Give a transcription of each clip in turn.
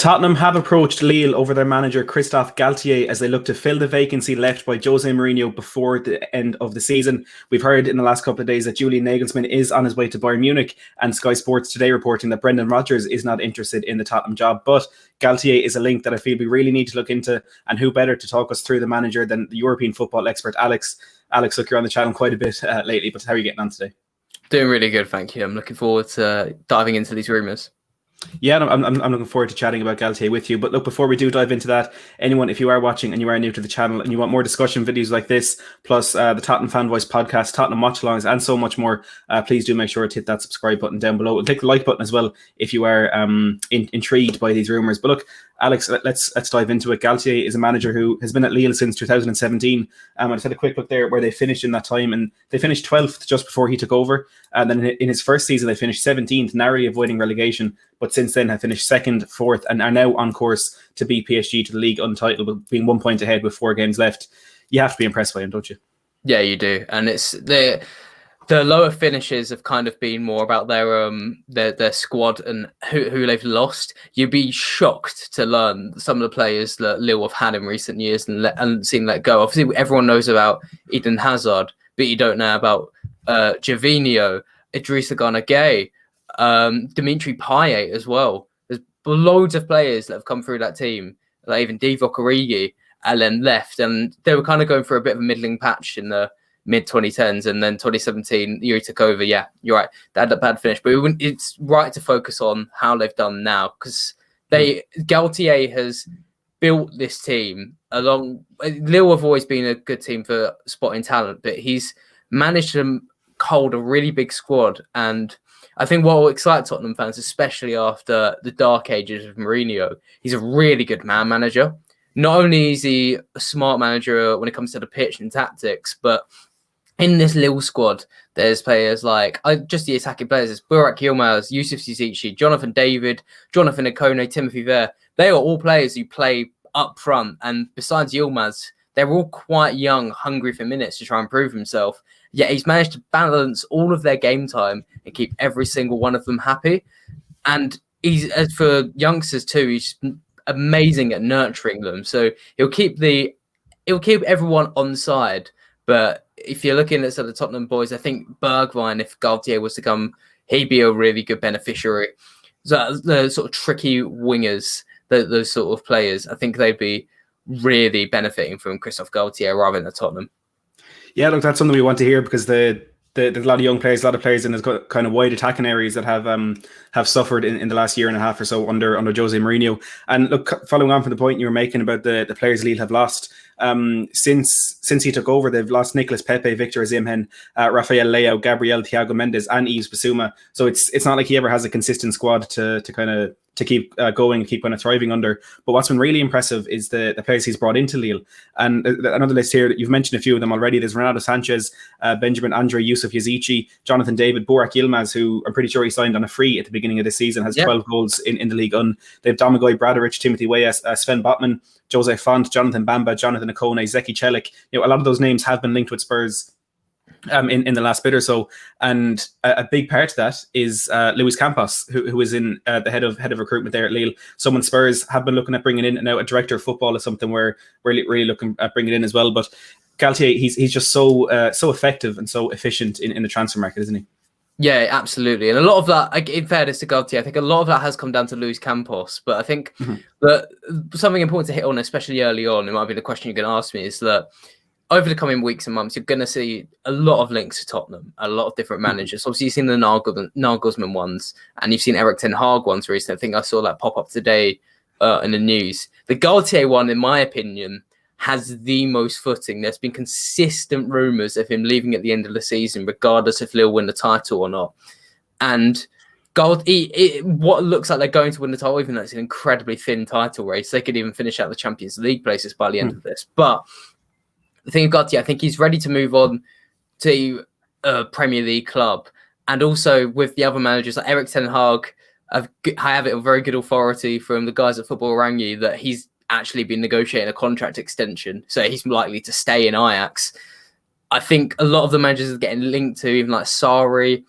Tottenham have approached Lille over their manager Christophe Galtier as they look to fill the vacancy left by Jose Mourinho before the end of the season. We've heard in the last couple of days that Julian Nagelsmann is on his way to Bayern Munich, and Sky Sports today reporting that Brendan Rodgers is not interested in the Tottenham job. But Galtier is a link that I feel we really need to look into, and who better to talk us through the manager than the European football expert Alex. Alex, look, you're on the channel quite a bit lately, but how are you getting on today? Doing really good, thank you. I'm looking forward to diving into these rumours. Yeah, I'm looking forward to chatting about Galtier with you. But look, before we do dive into that, anyone, if you are watching and you are new to the channel and you want more discussion videos like this, plus the Tottenham Fan Voice podcast, Tottenham watch-alongs, and so much more, please do make sure to hit that subscribe button down below and click the like button as well if you are intrigued by these rumours. But look, Alex, let's dive into it. Galtier is a manager who has been at Lille since 2017. I just had a quick look there where they finished in that time, and they finished 12th just before he took over. And then in his first season, they finished 17th, narrowly avoiding relegation. But since then, have finished 2nd, 4th, and are now on course to beat PSG to the league untitled, being 1 point ahead with 4 games left. You have to be impressed by him, don't you? Yeah, you do. And it's the lower finishes have kind of been more about their squad and who they've lost. You'd be shocked to learn some of the players that Lille have had in recent years and seen let go. Obviously, everyone knows about Eden Hazard, but you don't know about Gervinho, Idrissa Gana Gueye, Dimitri Payet as well. There's loads of players that have come through that team, like even Divock Origi, and then left. And they were kind of going for a bit of a middling patch in the mid-2010s, and then 2017, Yuri took over. Yeah, you're right. They had a bad finish, but it's right to focus on how they've done now, because Galtier has built this team along. Lille have always been a good team for spotting talent, but he's managed to hold a really big squad. And I think what will excite Tottenham fans, especially after the dark ages of Mourinho, he's a really good man manager. Not only is he a smart manager when it comes to the pitch and tactics, but in this Lille squad, there's players like, just the attacking players, it's Burak Yilmaz, Yusuf Zizici, Jonathan David, Jonathan Ikone, Timothy Weah. They are all players who play up front. And besides Yilmaz, they're all quite young, hungry for minutes to try and prove himself. Yet he's managed to balance all of their game time and keep every single one of them happy. And he's, as for youngsters too, he's amazing at nurturing them. So he'll keep everyone on side. But if you're looking at sort of Tottenham boys, I think Bergwijn, if Galtier was to come, he'd be a really good beneficiary. So the sort of tricky wingers, those sort of players, I think they'd be really benefiting from Christophe Galtier rather than Tottenham. Yeah, look, that's something we want to hear, because there's a lot of young players, a lot of players in his kind of wide attacking areas that have suffered in the last year and a half or so under Jose Mourinho. And look, following on from the point you were making about the players Lille have lost, since he took over, they've lost Nicolas Pepe, Victor Osimhen, Rafael Leao, Gabriel, Thiago Mendes, and Yves Bissouma. So it's not like he ever has a consistent squad to keep going and keep kind of thriving under. But what's been really impressive is the players he's brought into Lille. And another list here, you've mentioned a few of them already. There's Renato Sanchez, Benjamin Andre, Yusuf Yazici, Jonathan David, Burak Yilmaz, who I'm pretty sure he signed on a free at the beginning of this season, has 12 goals in the league. They have Domagoj Bradovic, Timothy Weah, Sven Botman, Jose Font, Jonathan Bamba, Jonathan Ikone, Zeki Celik. A lot of those names have been linked with Spurs in the last bit or so, and a big part of that is Luis Campos, who is in the head of recruitment there at Lille. Someone Spurs have been looking at bringing in, and now a director of football is something we're really looking at bringing in as well. But Galtier, he's just so effective and so efficient in the transfer market, isn't he? Yeah, absolutely. And a lot of that, in fairness to Galtier, I think a lot of that has come down to Luis Campos. But I think that something important to hit on, especially early on, it might be the question you're going to ask me, is that over the coming weeks and months, you're going to see a lot of links to Tottenham, a lot of different managers. Obviously, you've seen the Nagelsmann ones, and you've seen Erik ten Hag ones recently. I think I saw that pop up today in the news. The Galtier one, in my opinion, has the most footing. There's been consistent rumours of him leaving at the end of the season, regardless if Lille win the title or not. And what looks like they're going to win the title, even though it's an incredibly thin title race, they could even finish out the Champions League places by the end of this. But the thing about Galtier, I think he's ready to move on to a Premier League club. And also with the other managers, like Erik ten Hag, I have it a very good authority from the guys at Football Rangi that he's actually been negotiating a contract extension, so he's likely to stay in Ajax. I think a lot of the managers are getting linked to, even like Sarri,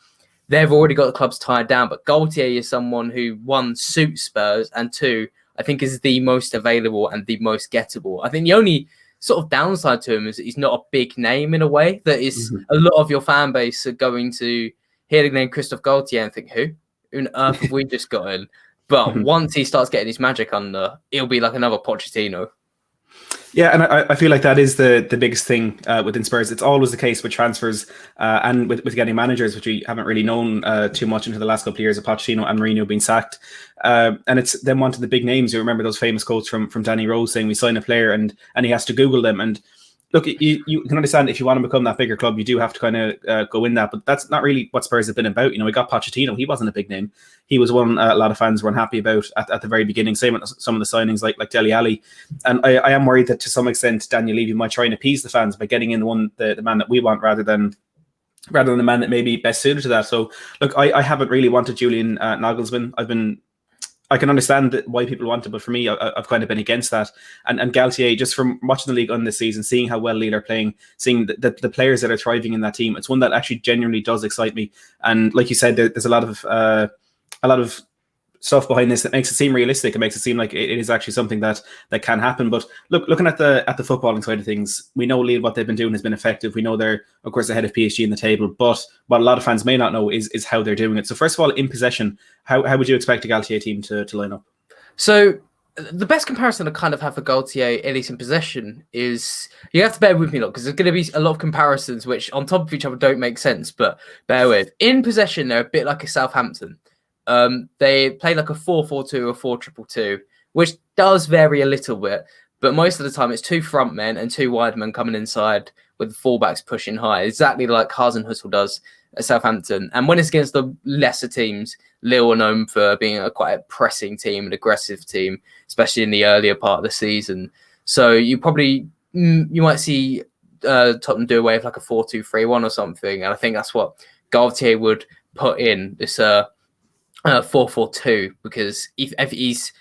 they've already got the clubs tied down. But Galtier is someone who, one, suits Spurs, and two, I think is the most available and the most gettable. I think the only sort of downside to him is that he's not a big name in a way that is a lot of your fan base are going to hear the name Christophe Galtier and think, who on earth have we just got in? But once he starts getting his magic under, it'll be like another Pochettino. Yeah, and I feel like that is the biggest thing within Spurs. It's always the case with transfers and with getting managers, which we haven't really known too much into the last couple of years of Pochettino and Mourinho being sacked. And it's them wanting the big names. You remember those famous quotes from Danny Rose saying we sign a player and he has to Google them. And look, you can understand if you want to become that bigger club, you do have to kind of go in that. But that's not really what Spurs have been about. You know, we got Pochettino. He wasn't a big name. He was one a lot of fans were unhappy about at the very beginning. Same with some of the signings like Dele Alli. And I am worried that to some extent Daniel Levy might try and appease the fans by getting in the man that we want rather than the man that may be best suited to that. So look, I haven't really wanted Julian Nagelsmann. I can understand why people want it, but for me, I've kind of been against that. And Galtier, just from watching the league on this season, seeing how well Lille are playing, seeing the players that are thriving in that team, it's one that actually genuinely does excite me. And like you said, there's a lot of stuff behind this that makes it seem realistic. It makes it seem like it is actually something that can happen. But looking at the footballing side of things, we know Lille, what they've been doing has been effective. We know they're, of course, ahead of PSG in the table. But what a lot of fans may not know is how they're doing it. So first of all, in possession, how would you expect a Galtier team to line up? So the best comparison I kind of have for Galtier, at least in possession, is you have to bear with me, because there's going to be a lot of comparisons which on top of each other don't make sense, but bear with. In possession, they're a bit like a Southampton. They play like a 4-4-2 or 4-2-2, which does vary a little bit, but most of the time it's two front men and two wide men coming inside with the fullbacks pushing high, exactly like Hasenhüttl does at Southampton. And when it's against the lesser teams, Lille are known for being quite a pressing team, an aggressive team, especially in the earlier part of the season. So you might see Tottenham do away with like a 4-2-3-1 or something, and I think that's what Galtier would put in this 4-4-2, because if he's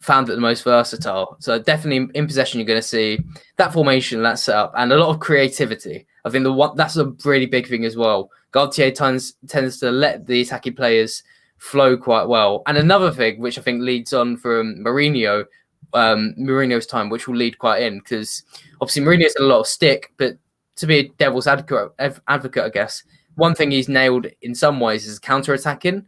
found it the most versatile. So definitely in possession, you're going to see that formation, that setup, and a lot of creativity. I think that's a really big thing as well. Galtier tends to let the attacking players flow quite well. And another thing, which I think leads on from Mourinho's time, which will lead quite in, because obviously Mourinho's a lot of stick, but to be a devil's advocate, I guess, one thing he's nailed in some ways is counter-attacking,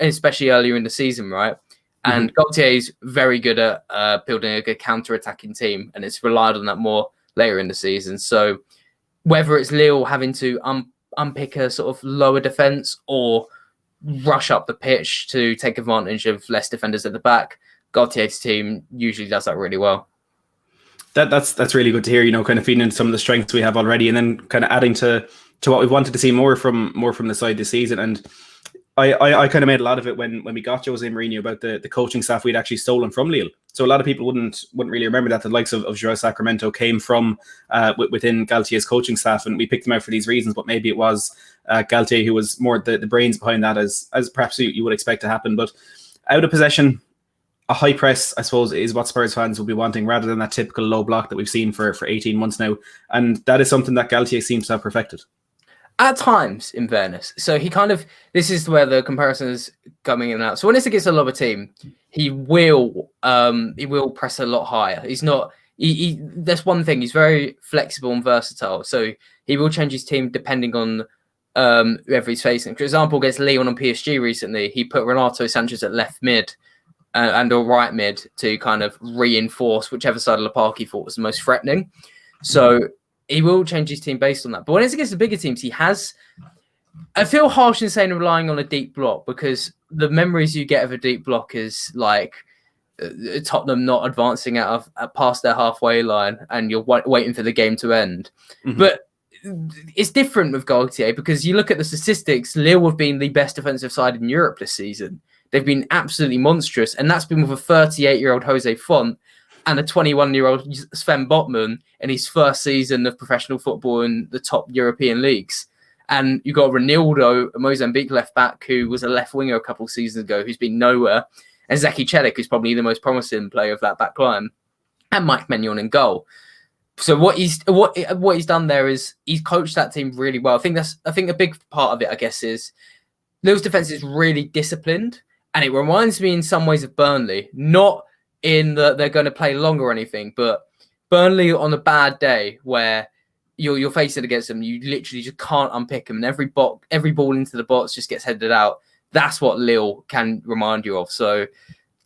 especially earlier in the season, right? And Galtier is very good at building a good counter-attacking team, and it's relied on that more later in the season. So whether it's Lille having to unpick a sort of lower defence or rush up the pitch to take advantage of less defenders at the back, Galtier's team usually does that really well. That's really good to hear, kind of feeding into some of the strengths we have already, and then kind of adding to what we wanted to see more from the side this season. And I kind of made a lot of it when we got Jose Mourinho about the coaching staff we'd actually stolen from Lille. So a lot of people wouldn't really remember that the likes of Joao Sacramento came from within Galtier's coaching staff, and we picked them out for these reasons. But maybe it was Galtier who was more the brains behind that, as perhaps you would expect to happen. But out of possession, a high press, I suppose, is what Spurs fans will be wanting, rather than that typical low block that we've seen for 18 months now. And that is something that Galtier seems to have perfected. At times, in fairness. So this is where the comparison is coming in and out. So when it's against a lower team, he will press a lot higher. He's not, that's one thing. He's very flexible and versatile. So he will change his team depending on whoever he's facing. For example, against Lyon and PSG recently, he put Renato Sanchez at left mid and or right mid to kind of reinforce whichever side of the park he thought was the most threatening. So he will change his team based on that. But when it's against the bigger teams, I feel harsh in saying relying on a deep block, because the memories you get of a deep block is like Tottenham not advancing out past their halfway line and you're waiting for the game to end. But it's different with Galtier, because you look at the statistics, Lille have been the best defensive side in Europe this season. They've been absolutely monstrous, and that's been with a 38-year-old Jose Font and a 21-year-old Sven Botman in his first season of professional football in the top European leagues. And you've got Ronaldo, a Mozambique left-back, who was a left winger a couple of seasons ago, who's been nowhere. And Zeki Celik, who's probably the most promising player of that back line. And Mike Maignan in goal. So what he's done there is he's coached that team really well. I think a big part of it, I guess, is Lille's defence is really disciplined. And it reminds me in some ways of Burnley, not in that they're going to play long or anything, but Burnley on a bad day where you're facing against them, you literally just can't unpick them, and every ball into the box just gets headed out. That's what Lille can remind you of. So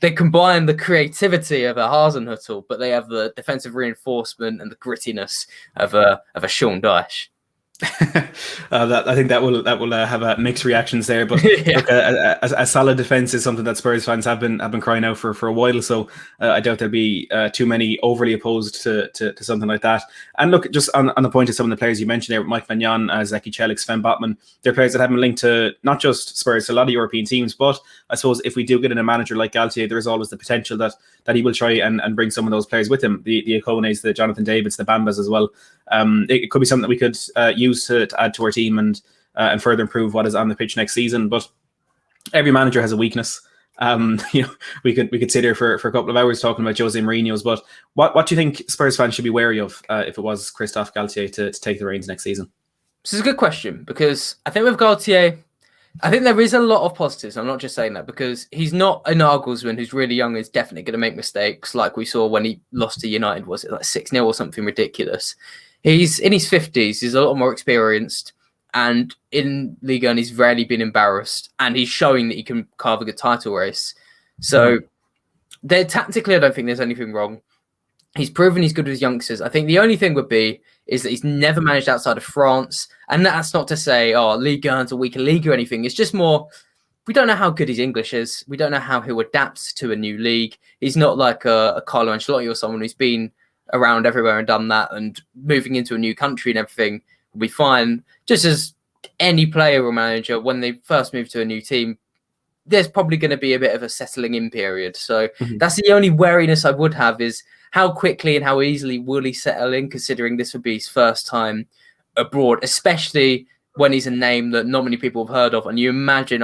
they combine the creativity of a Hasenhüttl, but they have the defensive reinforcement and the grittiness of a Sean Dyche. I think that will have mixed reactions there, but Yeah. look, a solid defense is something that Spurs fans have been crying out for a while. So I doubt there'll be too many overly opposed to something like that. And look, just on the point of some of the players you mentioned there, Mike Maignan, Zeki Celik, Sven Botman, they're players that have been linked to not just Spurs, a lot of European teams. But I suppose if we do get in a manager like Galtier, there is always the potential that he will try and bring some of those players with him, the Okones, the Jonathan Davids, the Bambas as well. It could be something that we could use to add to our team and further improve what is on the pitch next season. But every manager has a weakness. We could sit here for a couple of hours talking about Jose Mourinho's. But what do you think Spurs fans should be wary of if it was Christophe Galtier to take the reins next season? This is a good question, because I think with Galtier, I think there is a lot of positives. I'm not just saying that because he's not a Nagelsmann who's really young and is definitely going to make mistakes like we saw when he lost to United. Was it like 6-0 or something ridiculous? He's in his 50s. He's a lot more experienced. And in Liga, and he's rarely been embarrassed. And he's showing that he can carve a good title race. So tactically, I don't think there's anything wrong. He's proven he's good with youngsters. I think the only thing would be is that he's never managed outside of France. And that's not to say, Ligue 1's a weaker league or anything. It's just more, we don't know how good his English is. We don't know how he'll adapt to a new league. He's not like a Carlo Ancelotti or someone who's been around everywhere and done that, and moving into a new country and everything will be fine. Just as any player or manager, when they first move to a new team, there's probably going to be a bit of a settling in period. So that's the only wariness I would have, is how quickly and how easily will he settle in, considering this would be his first time abroad, especially when he's a name that not many people have heard of. And you imagine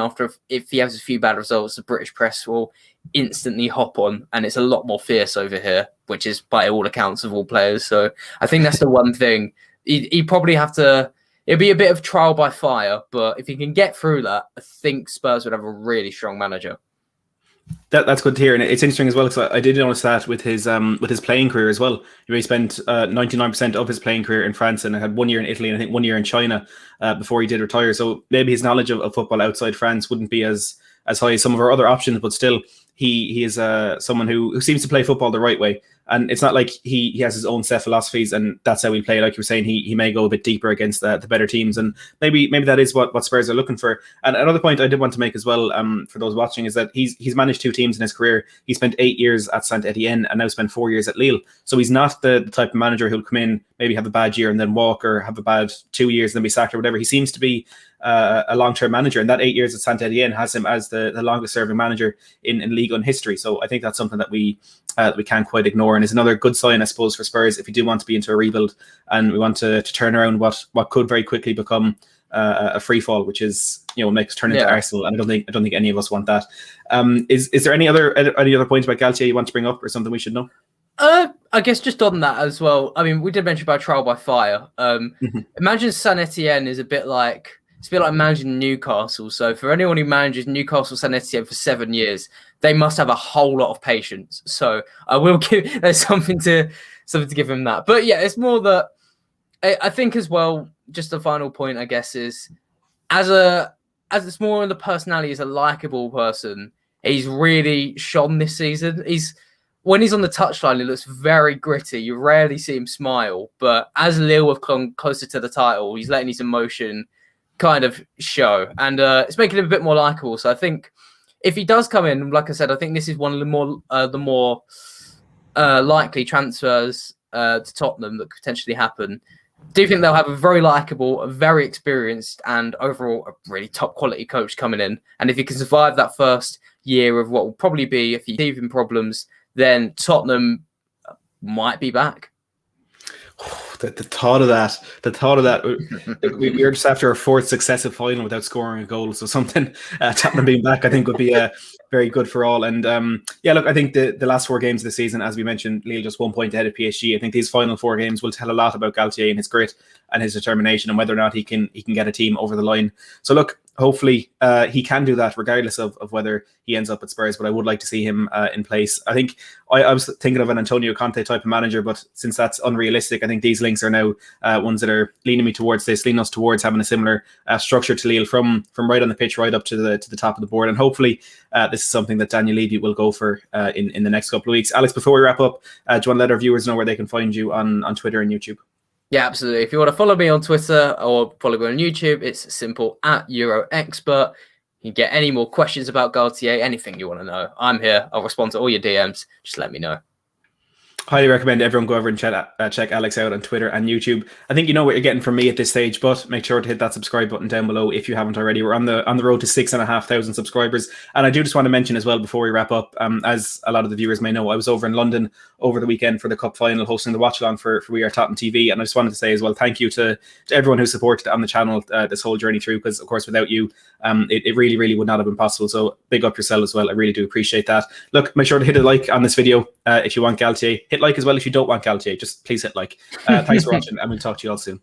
if he has a few bad results, the British press will instantly hop on, and it's a lot more fierce over here, which is by all accounts of all players. So I think that's the one thing. He probably have to, it'll be a bit of trial by fire, but if he can get through that, I think Spurs would have a really strong manager. That's good to hear, and it's interesting as well, because I did notice that with his playing career as well. He spent 99% of his playing career in France, and had 1 year in Italy and I think 1 year in China before he did retire. So maybe his knowledge of football outside France wouldn't be as high as some of our other options, but still he is someone who seems to play football the right way. And it's not like he has his own set philosophies and that's how we play. Like you were saying, he may go a bit deeper against the better teams, and maybe that is what Spurs are looking for. And another point I did want to make as well, for those watching, is that he's managed two teams in his career. He spent 8 years at Saint Etienne and now spent 4 years at Lille. So he's not the type of manager who'll come in, maybe have a bad year and then walk, or have a bad 2 years and then be sacked or whatever. He seems to be a long-term manager, and that 8 years at Saint Etienne has him as the longest-serving manager in Ligue 1 history. So I think that's something that we can't quite ignore, and is another good sign, I suppose, for Spurs if we do want to be into a rebuild and we want to turn around what could very quickly become a free fall, which is make us turn into Arsenal, and I don't think any of us want that. Is there any other points about Galtier you want to bring up, or something we should know? I guess just on that as well. I mean, we did mention about trial by fire. Imagine Saint Etienne is a bit like managing Newcastle. So for anyone who manages Newcastle Saint Etienne for 7 years, they must have a whole lot of patience. So I will give there's something to give him that. But yeah, it's more that I think as well. Just the final point, I guess, is as it's more on the personality, as a likable person, he's really shone this season. When he's on the touchline, he looks very gritty. You rarely see him smile. But as Lille have come closer to the title, he's letting his emotion kind of show, and it's making him a bit more likable. So I think if he does come in, like I said, I think this is one of the more likely transfers to Tottenham that could potentially happen. Do you think they'll have a very likable, a very experienced, and overall a really top quality coach coming in? And if he can survive that first year of what will probably be a few teething problems, then Tottenham might be back. The thought of that, we were just after a fourth successive final without scoring a goal. So something, Tottenham being back, I think would be very good for all. And look, I think the last 4 games of the season, as we mentioned, Lille just 1 point ahead of PSG. I think these final 4 games will tell a lot about Galtier and his grit and his determination, and whether or not he can get a team over the line. So look, hopefully he can do that regardless of whether he ends up at Spurs. But I would like to see him in place. I think I was thinking of an Antonio Conte type of manager, but since that's unrealistic, I think these links are now ones that are leaning us towards having a similar structure to Lille from right on the pitch right up to the top of the board. And hopefully this is something that Daniel Levy will go for in the next couple of weeks. Alex, before we wrap up, do you want to let our viewers know where they can find you on Twitter and YouTube? Yeah, absolutely. If you want to follow me on Twitter or follow me on YouTube, it's simple @EuroExpert. You can get any more questions about Galtier, anything you want to know. I'm here. I'll respond to all your DMs. Just let me know. Highly recommend everyone go over and check Alex out on Twitter and YouTube. I think you know what you're getting from me at this stage, but make sure to hit that subscribe button down below if you haven't already. We're on the road to 6,500 subscribers. And I do just want to mention as well before we wrap up, as a lot of the viewers may know, I was over in London over the weekend for the Cup final, hosting the watch along for We Are Tottenham TV. And I just wanted to say as well, thank you to everyone who supported on the channel this whole journey through, because of course without you, it really, really would not have been possible. So big up yourself as well. I really do appreciate that. Look, make sure to hit a like on this video if you want Galtier. Hit like as well if you don't want Galtier. Just please hit like. Thanks for watching, and we'll talk to you all soon.